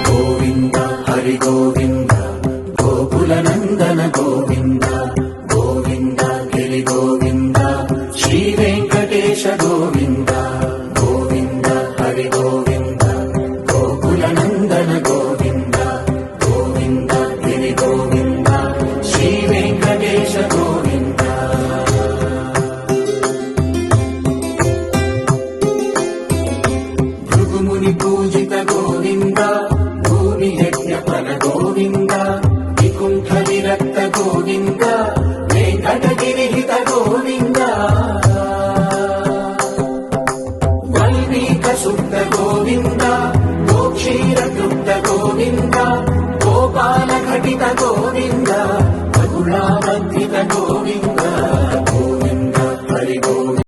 గోవింద హరి గోవింద గోకుల నందన గోవింద గోవింద గిరి గోవింద శ్రీ వెంకటేశ గోవింద గోవింద హరి గోవింద గోకుల నందన గోవింద గోవింద గిరి గోవింద శ్రీ వెంకటేశ గోవింద. భృగుముని పూజిత గోవింద భూమి యజ్ఞ ఫల గోవింద వికుంఠ విరక్త గోవింద వెంకటగిరిహిత గోవింద వల్మీక శుద్ధ గోవింద గోక్షీర తృప్త గోవింద గోపాల ఘటిత గోవింద